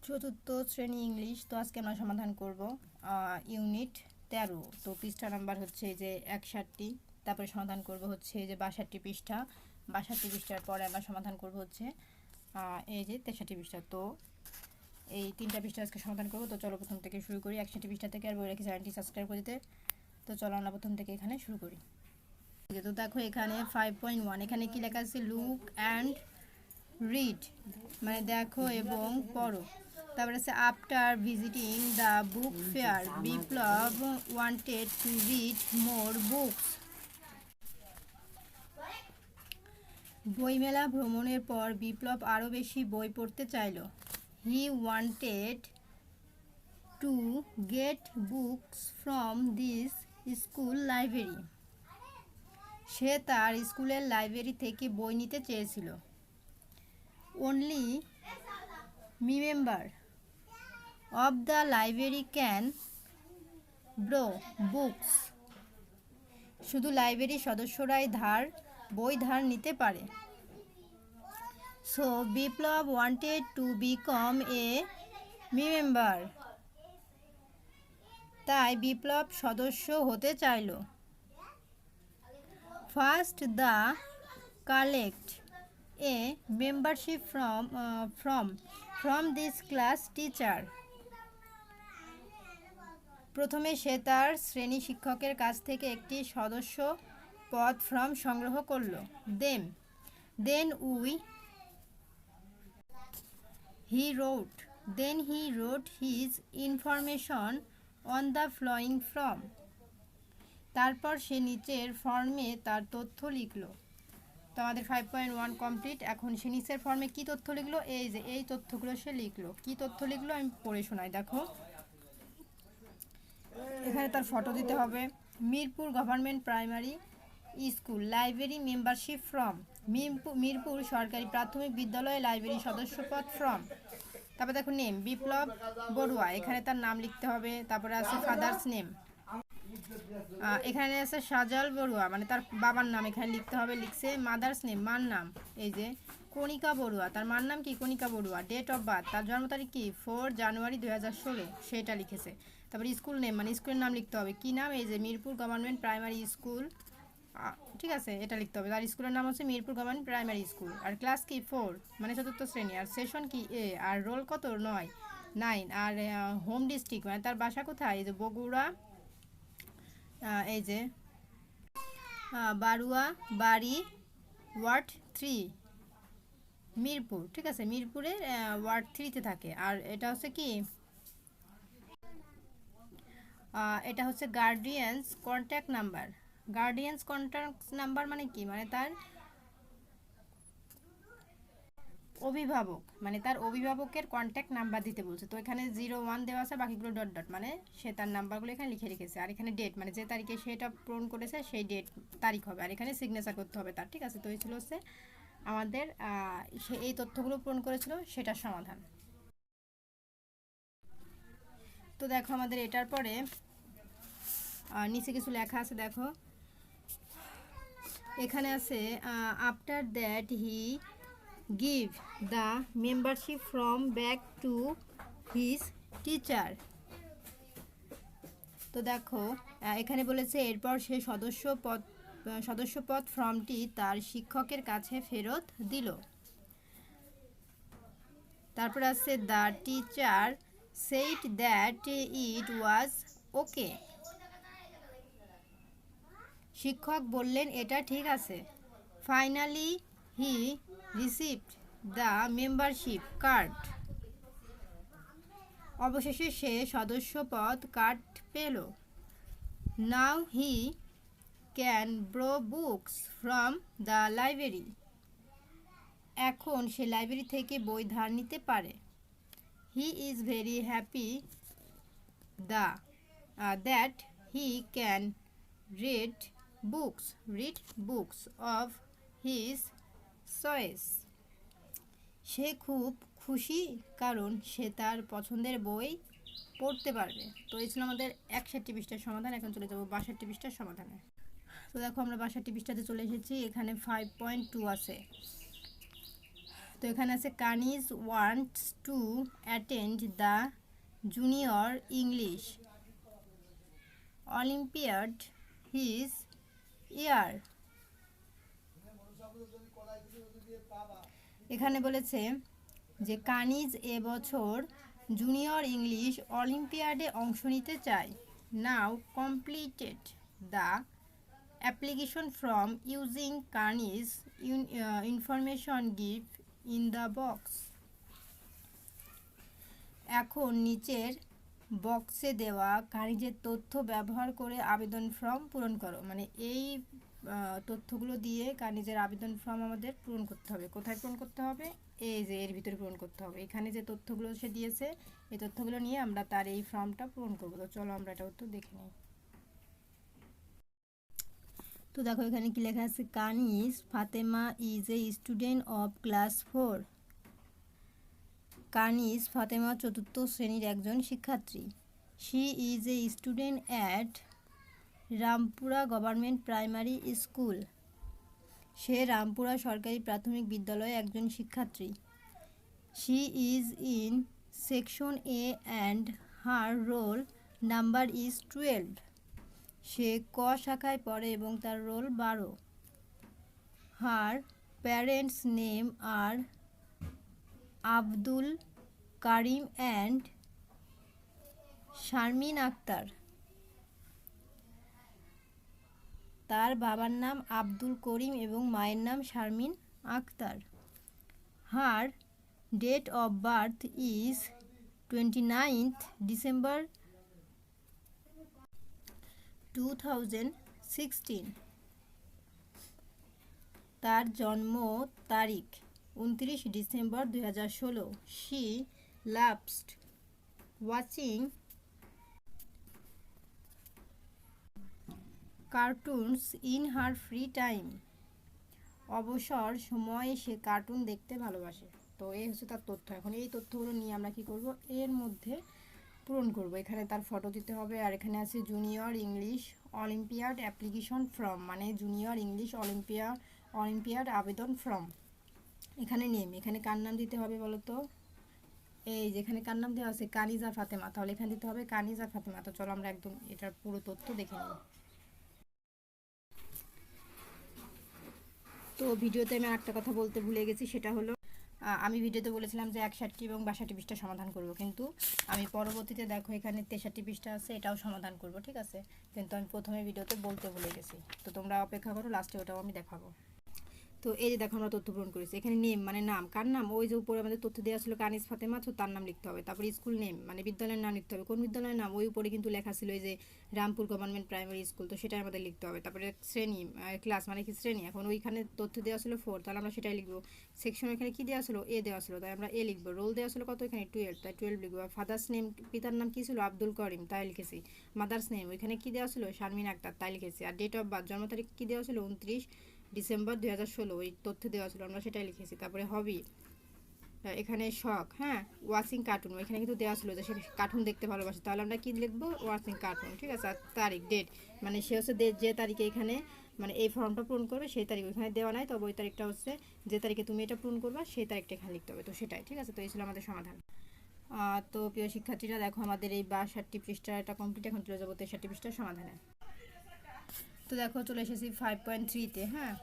চতুর্থ শ্রেণী ইংলিশ। তো আজকে আমরা সমাধান করব ইউনিট 13। তো পৃষ্ঠা নাম্বার হচ্ছে এই যে 61। তারপরে সমাধান করব হচ্ছে এই যে 62 পৃষ্ঠা। 62 পৃষ্ঠার পরে আমরা সমাধান করব হচ্ছে এই যে 63 পৃষ্ঠা। তো এই তিনটা পৃষ্ঠা আজকে সমাধান করব। তো চলো প্রথম থেকে শুরু করি। 61 পৃষ্ঠা থেকে। আর বই রেখে চ্যানেলটি সাবস্ক্রাইব করে দিতে। তো চলো আমরা প্রথম থেকে এখানে শুরু করি। তো দেখো এখানে 5.1 এখানে কি লেখা আছে, লুক অ্যান্ড রিড মানে দেখো এবং পড়ো। তারপরে আছে after visiting the book fair Biplob wanted to read more books. বইমেলা ভ্রমণের পর বিপ্লব আরও বেশি বই পড়তে চাইল। He wanted to get books from this school library. সে তার স্কুলের লাইব্রেরি থেকে বই নিতে চেয়েছিল। only member of the library can borrow books. শুধু লাইব্রেরির সদস্যরাই বই ধার নিতে পারে। So Biplab wanted to become a member. তাই বিপ্লব সদস্য হতে চাইল। First the collect a membership from this class teacher. প্রথমে সে তার শ্রেণী শিক্ষকের কাছ থেকে একটি সদস্য পদ ফর্ম সংগ্রহ করলো। Then he wrote his information on the following form. তারপর সে নিচের ফর্মে তার তথ্য লিখলো। তো আমাদের 5.1 কমপ্লিট। এখন সে নিচের ফর্মে কি তথ্য লিখলো, এই যে এই তথ্যগুলো সে লিখলো। কি তথ্য লিখলো আমি পড়ে শোনাই। দেখো এখানে তার ফটো দিতে হবে। Mirpur government primary school library membership from. Mirpur সরকারি প্রাথমিক বিদ্যালয় লাইব্রেরি সদস্যপদ ফ্রম। তারপর দেখো নেম বিপ্লব বড়ুয়া, এখানে তার নাম লিখতে হবে। তারপরে আছে ফাদার্স নেম, এখানে আছে সাজাল বড়ুয়া মানে তার বাবার নাম এখানে লিখতে হবে। লিখছে মাদার্স নেম মার নাম, এই যে কণিকা বড়ুয়া, তার মার নাম কি কণিকা বড়ুয়া। ডেট অফ বার্থ তার জন্ম তারিখ কি 4 জানুয়ারি 2016, সেটা লিখেছে। তারপর স্কুল নেম মানে স্কুলের নাম লিখতে হবে। কি নাম, এই যে মিরপুর গভর্নমেন্ট প্রাইমারি স্কুল, ঠিক আছে এটা লিখতে হবে। তার স্কুলের নাম হচ্ছে মিরপুর গভর্নমেন্ট প্রাইমারি স্কুল। আর ক্লাস কি 4 মানে চতুর্থ শ্রেণী। আর সেশন কি এ, আর রোল কত 9। আর হোম ডিস্ট্রিক্ট মানে তার বাসা কোথায়, এই যে বগুড়া, এই যে বারুয়া বাড়ি ওয়ার্ড 3 মিরপুর, ঠিক আছে মিরপুরের ওয়ার্ড 3-তে থাকে। আর এটা হচ্ছে কি, এটা হচ্ছে guardians contact number. Guardians contact number মানে কি, মানে তার অভিভাবক, মানে তার অভিভাবকের কন্ট্যাক্ট নাম্বার দিতে বলছে। তো এখানে 01 দেওয়া আছে, বাকিগুলো ডট ডট মানে সে তার নাম্বারগুলো এখানে লিখে রেখেছে। আর এখানে ডেট মানে যে তারিখে সেটা পূরণ করেছে সেই ডেট তারিখ হবে। আর এখানে সিগনেচার করতে হবে তার, ঠিক আছে। তো এই ছিল হচ্ছে আমাদের সে এই তথ্যগুলো পূরণ করেছিল সেটার সমাধান। তো দেখো আমাদের এটার পরে নিচে কিছু লেখা আছে। দেখো এখানে আছে after that he give the membership from back to his teacher. তো দেখো এখানে বলেছে এরপর সে সদস্যপদ ফর্মটি তার শিক্ষকের কাছে ফেরত দিল। তারপর আছে the teacher said that it was okay. শিক্ষক বললেন এটা ঠিক আছে। Finally he received the membership card. অবশেষে সে সদস্যপদ কার্ড পেল। Now he can borrow books from the library. এখন সে লাইব্রেরি থেকে বই ধার নিতে পারে। He is very happy that he can read books of his choice. সে খুব খুশি কারণ সে তার পছন্দের বই পড়তে পারবে। তো এই ছিল আমাদের 61 পৃষ্ঠার সমাধান। এখন চলে যাব 62 পৃষ্ঠার সমাধানে। তো দেখো আমরা 62 পৃষ্ঠাতে চলে এসেছি। এখানে 5.2 আছে। তো এখানে আছে Kaniz wants to attend the junior English olympiad his year. এখানে বলেছে যে কানিজ এবছর জুনিয়র ইংলিশ অলিম্পিয়াডে অংশ নিতে চায়। Now completed the application form using Kaniz information give in the box. এখন নিচের বক্সে দেওয়া কানিজের তথ্য ব্যবহার করে আবেদন ফর্ম পূরণ করো। মানে এই তথ্যগুলো দিয়ে কানিজের আবেদন ফর্ম আমাদের পূরণ করতে হবে। কোথায় পূরণ করতে হবে? এই যে এর ভিতরে পূরণ করতে হবে। এখানে যে তথ্যগুলো সে দিয়েছে এই তথ্যগুলো নিয়ে আমরা তার এই ফর্মটা পূরণ করবো। তো চলো আমরা এটা উত্তর দেখে নিই। তো দেখো এখানে কি লেখা আছে, Kaniz Fatema is a student of class 4। Kaniz Fatema 4th শ্রেণীর একজন শিক্ষার্থী। She is a student at Rampura government primary school. সে রামপুরা সরকারি প্রাথমিক বিদ্যালয়ে একজন শিক্ষার্থী। She is in section A and her roll number is 12। সে ক শাখায় পড়ে এবং তার roll 12। Her parents name are Abdul Karim and Sharmin Akter. তার বাবার নাম আব্দুল করিম এবং মায়ের নাম Sharmin Akter. Her date of birth is 29th December 2016। তার জন্ম তারিখ 29 December 2016। She loves watching cartoons in her free time. অবসর সময়ে সে কার্টুন দেখতে ভালোবাসে। তো এই হচ্ছে তার তথ্য। এখন এই তথ্যগুলো নিয়ে আমরা কি করব, এর মধ্যে পূরণ করব। এখানে তার ফটো দিতে হবে। আর এখানে আছে junior English olympiad application form, মানে জুনিয়র ইংলিশ অলিম্পিয়াড আবেদন ফর্ম। এখানে নেম, এখানে কার নাম দিতে হবে বলো তো? এই যেখানে কার নাম দেওয়া আছে, কানিজা ফাতেমা, তাহলে এখানে দিতে হবে কানিজা ফাতেমা। তো চলো আমরা একদম এটার পুরো তথ্য দেখে নিই। তো ভিডিওতে আমি একটা কথা বলতে ভুলে গেছি, সেটা হলো আমি ভিডিওতে বলেছিলাম যে 61 এবং 62 পৃষ্ঠা সমাধান করব, কিন্তু আমি পরবর্তীতে দেখো এখানে 63 পৃষ্ঠা আছে, এটাও সমাধান করব, ঠিক আছে? কিন্তু আমি প্রথমে ভিডিওতে বলতে ভুলে গেছি। তো তোমরা অপেক্ষা করো, লাস্টে ওটাও আমি দেখাবো। তো এই যে দেখো আমরা তথ্য পূরণ করেছি। এখানে নেম মানে নাম, কার নাম? ওই যে উপরে আমাদের তথ্য দেওয়া ছিল কানিজ ফাতেমা, তো তার নাম লিখতে হবে। তারপরে স্কুল নেম মানে বিদ্যালয়ের নাম লিখতে হবে। কোন বিদ্যালয়ের নাম? ওই উপরে কিন্তু লেখা ছিল এই যে রামপুর গভর্নমেন্ট প্রাইমারি স্কুল, তো সেটাই আমাদের লিখতে হবে। তারপরে শ্রেণী, ক্লাস মানে কি শ্রেণী, এখন ওইখানে তথ্য দেওয়া ছিল 4, তাহলে আমরা সেটাই লিখবো। সেকশন এখানে কি দেওয়া ছিল? এ দেওয়া ছিল, তাই আমরা এ লিখবো। রোল দেওয়া ছিল কত? এখানে 12, তাই 12 লিখবো। আর ফাদার্স নেম, পিতার নাম কি ছিল? আব্দুল করিম, তাই লিখেছি। মাদার্স নেম ওইখানে কি দেওয়া ছিল? শারমিন আক্তার, তাই লিখেছি। আর ডেট অফ বার্থ, জন্ম তারিখ কি দেওয়া ছিল? 29 ডিসেম্বর 2016, ওই তথ্য দেওয়া ছিল, আমরা সেটাই লিখেছি। তারপরে হবি, এখানে শখ, হ্যাঁ, ওয়াচিং কার্টুন, ওইখানে কিন্তু দেওয়া ছিল যে সে কার্টুন দেখতে ভালোবাসে, তাহলে আমরা কি লিখবো? ওয়াচিং কার্টুন, ঠিক আছে। আর তারিখ, ডেট মানে সে হচ্ছে যে তারিখে এখানে মানে এই ফর্মটা পূরণ করবে সেই তারিখ ওইখানে দেওয়া নাই, তবে ওই তারিখটা হচ্ছে যে তারিখে তুমি এটা পূরণ করবা সেই তারিখটা এখানে লিখতে হবে। তো সেটাই, ঠিক আছে। তো এই ছিল আমাদের সমাধান। তো প্রিয় শিক্ষার্থীরা, দেখো আমাদের এই 62 পৃষ্ঠা এটা কমপ্লিট। এখন চলে যাবো 63 পৃষ্ঠার সমাধানে। তো দেখো চলে এসেছি 5.3-তে, হ্যাঁ।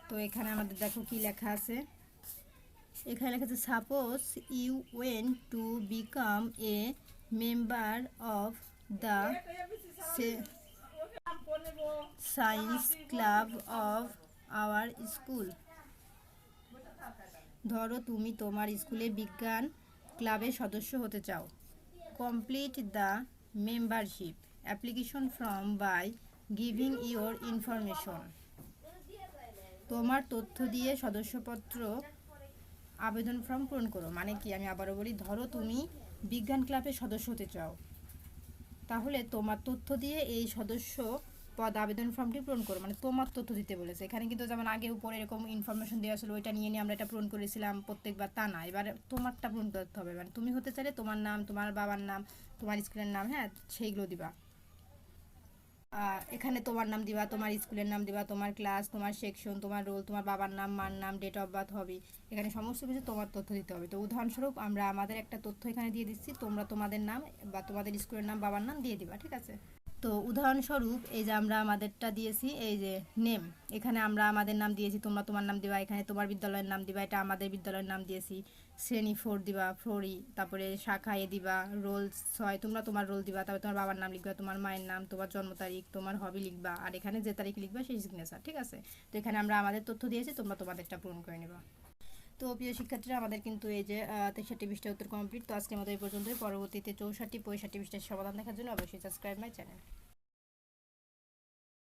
তো এখানে আমাদের দেখো কি লেখা আছে। এখানে লেখা আছে, suppose you want to become a member of the science club of our school. ধরো তুমি তোমার স্কুলে বিজ্ঞান ক্লাবের সদস্য হতে চাও। Complete the membership application form by giving your information. তোমার তথ্য দিয়ে সদস্যপত্র আবেদন ফর্ম পূরণ করো। মানে কি, আমি আবারও বলি, ধরো তুমি বিজ্ঞান ক্লাবের সদস্য হতে চাও, তাহলে তোমার তথ্য দিয়ে এই সদস্য পদ আবেদন ফর্মটি পূরণ করো। মানে তোমার তথ্য দিতে বলেছে এখানে, কিন্তু যেমন আগে উপরে এরকম ইনফরমেশন দেওয়া ছিল, ওইটা নিয়ে আমরা এটা পূরণ করেছিলাম প্রত্যেকবার, তা না, এবার তোমারটা পূরণ করতে হবে। মানে তুমি হতে চাইলে তোমার নাম, তোমার বাবার নাম, তোমার স্কুলের নাম, হ্যাঁ, সেইগুলো দিবা। এখানে তোমার নাম দিবা, তোমার স্কুলের নাম দিবা, তোমার ক্লাস, তোমার সেকশন, তোমার রোল, তোমার বাবার নাম, মার নাম, ডেট অফ বার্থ হবে। এখানে সমস্ত কিছু তোমার তথ্য দিতে হবে। তো উদাহরণস্বরূপ আমরা আমাদের একটা তথ্য এখানে দিয়ে দিচ্ছি, তোমরা তোমাদের নাম বা তোমাদের স্কুলের নাম, বাবার নাম দিয়ে দিবা, ঠিক আছে। তো উদাহরণস্বরূপ এই যে আমরা আমাদেরটা দিয়েছি, এই যে নেম, এখানে আমরা আমাদের নাম দিয়েছি, তোমরা তোমার নাম দিবা, এখানে তোমার বিদ্যালয়ের নাম দিবা, এটা আমাদের বিদ্যালয়ের নাম দিয়েছি, শ্রেণী 4 দিবা, 4ই, তারপরে শাখা এ দিবা, রোল 6, তোমরা তোমার রোল দিবা, তারপরে তোমার বাবার নাম লিখবা, তোমার মায়ের নাম, তোমার জন্ম তারিখ, তোমার হবি লিখবা, আর এখানে যে তারিখ লিখবা সেই সিগনেচার, ঠিক আছে। তো এখানে আমরা আমাদের তথ্য দিয়েছি, তোমরা তোমাদেরটা পূরণ করে নেবা। তো প্রিয় শিক্ষার্থীরা, আমাদের কিন্তু এই যে 63 পৃষ্ঠা উত্তর কমপ্লিট। তো আজকের মতো এই পর্যন্তই। পরবর্তীতে 64, 65 পৃষ্ঠার সমাধান দেখার জন্য অবশ্যই সাবস্ক্রাইব মাই চ্যানেল।